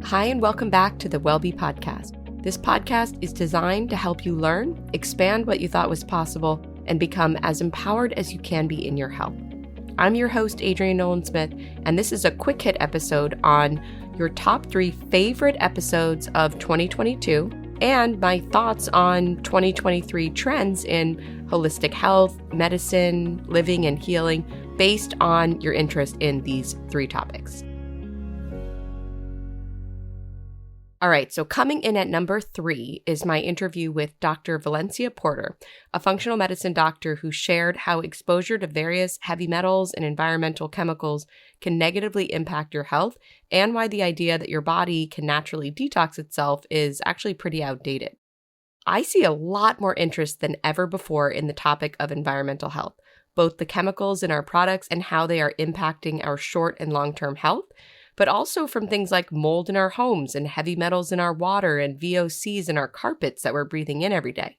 Hi, and welcome back to the Wellbe Podcast. This podcast is designed to help you learn, expand what you thought was possible, and become as empowered as you can be in your health. I'm your host, Adrienne Nolan-Smith, and this is a quick hit episode on your top 3 favorite episodes of 2022 and my thoughts on 2023 trends in holistic health, medicine, living, and healing based on your interest in these 3 topics. All right, so coming in at number 3 is my interview with Dr. Valencia Porter, a functional medicine doctor who shared how exposure to various heavy metals and environmental chemicals can negatively impact your health, and why the idea that your body can naturally detox itself is actually pretty outdated. I see a lot more interest than ever before in the topic of environmental health, both the chemicals in our products and how they are impacting our short and long-term health, but also from things like mold in our homes and heavy metals in our water and VOCs in our carpets that we're breathing in every day.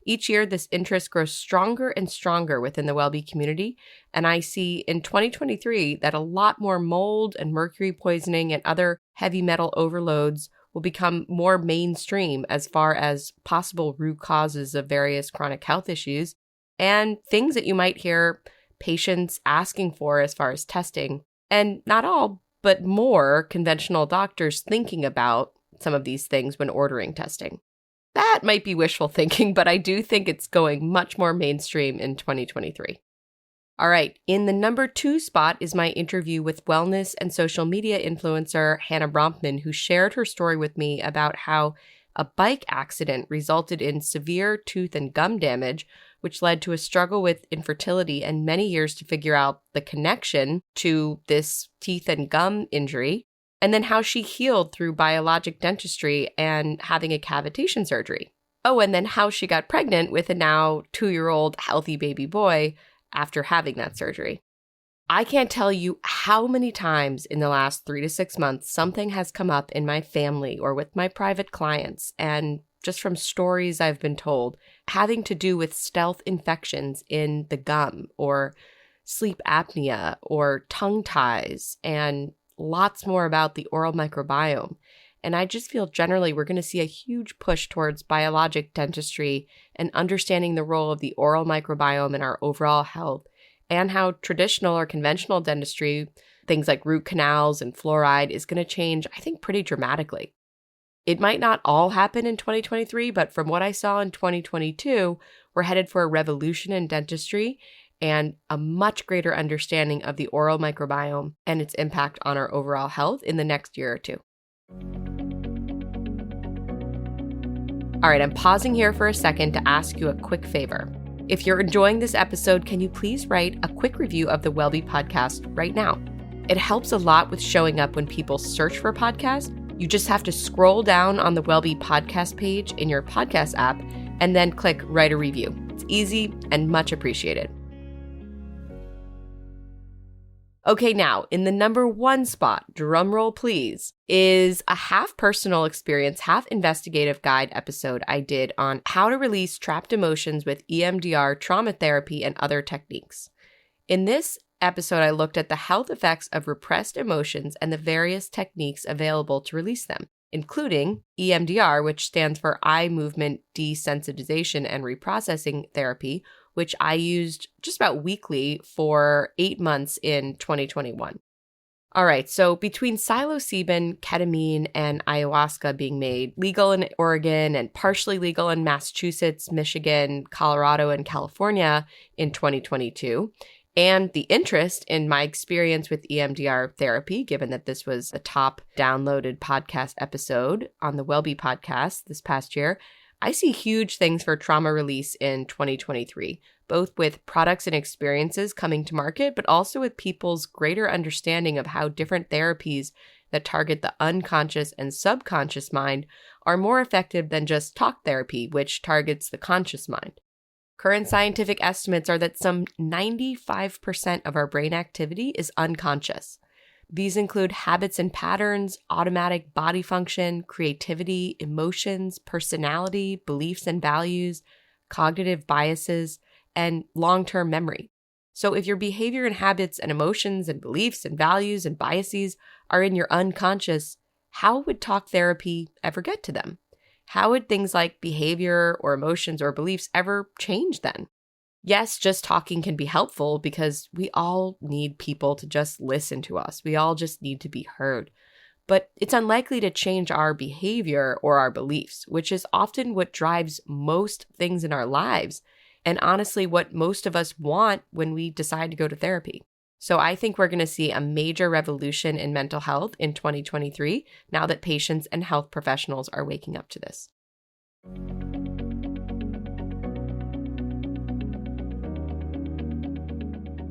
Each year, this interest grows stronger and stronger within the Wellbe community, and I see in 2023 that a lot more mold and mercury poisoning and other heavy metal overloads will become more mainstream as far as possible root causes of various chronic health issues and things that you might hear patients asking for as far as testing. And not all, but more conventional doctors thinking about some of these things when ordering testing. That might be wishful thinking, but I do think it's going much more mainstream in 2023. All right, in the number 2 spot is my interview with wellness and social media influencer Hannah Brompman, who shared her story with me about how a bike accident resulted in severe tooth and gum damage, which led to a struggle with infertility and many years to figure out the connection to this teeth and gum injury, and then how she healed through biologic dentistry and having a cavitation surgery. Oh, and then how she got pregnant with a now 2-year-old healthy baby boy after having that surgery. I can't tell you how many times in the last 3 to 6 months something has come up in my family or with my private clients, and just from stories I've been told, having to do with stealth infections in the gum or sleep apnea or tongue ties, and lots more about the oral microbiome. And I just feel generally we're going to see a huge push towards biologic dentistry and understanding the role of the oral microbiome in our overall health, and how traditional or conventional dentistry, things like root canals and fluoride, is going to change, I think, pretty dramatically. It might not all happen in 2023, but from what I saw in 2022, we're headed for a revolution in dentistry and a much greater understanding of the oral microbiome and its impact on our overall health in the next year or 2. All right, I'm pausing here for a second to ask you a quick favor. If you're enjoying this episode, can you please write a quick review of the Wellbe Podcast right now? It helps a lot with showing up when people search for a podcast. You just have to scroll down on the Wellbe Podcast page in your podcast app and then click Write a Review. It's easy and much appreciated. Okay, now, in the number 1 spot, drumroll please, is a half personal experience, half investigative guide episode I did on how to release trapped emotions with EMDR, trauma therapy, and other techniques. In this episode, I looked at the health effects of repressed emotions and the various techniques available to release them, including EMDR, which stands for Eye Movement Desensitization and Reprocessing Therapy, which I used just about weekly for 8 months in 2021. All right, so between psilocybin, ketamine, and ayahuasca being made legal in Oregon and partially legal in Massachusetts, Michigan, Colorado, and California in 2022, and the interest in my experience with EMDR therapy, given that this was a top downloaded podcast episode on the Wellbe Podcast this past year, I see huge things for trauma release in 2023, both with products and experiences coming to market, but also with people's greater understanding of how different therapies that target the unconscious and subconscious mind are more effective than just talk therapy, which targets the conscious mind. Current scientific estimates are that some 95% of our brain activity is unconscious. These include habits and patterns, automatic body function, creativity, emotions, personality, beliefs and values, cognitive biases, and long-term memory. So if your behavior and habits and emotions and beliefs and values and biases are in your unconscious, how would talk therapy ever get to them? How would things like behavior or emotions or beliefs ever change then? Yes, just talking can be helpful because we all need people to just listen to us. We all just need to be heard. But it's unlikely to change our behavior or our beliefs, which is often what drives most things in our lives, and honestly, what most of us want when we decide to go to therapy. So I think we're going to see a major revolution in mental health in 2023 now that patients and health professionals are waking up to this.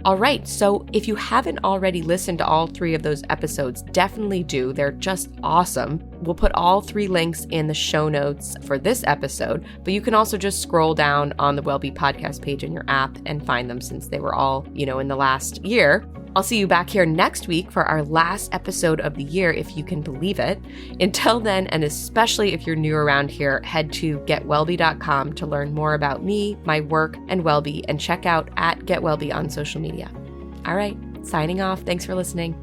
All right, so if you haven't already listened to all 3 of those episodes, definitely do. They're just awesome. We'll put all 3 links in the show notes for this episode, but you can also just scroll down on the WellBe podcast page in your app and find them since they were all, in the last year. I'll see you back here next week for our last episode of the year, if you can believe it. Until then, and especially if you're new around here, head to getwellbe.com to learn more about me, my work, and WellBe, and check out @GetWellBe on social media. All right, signing off. Thanks for listening.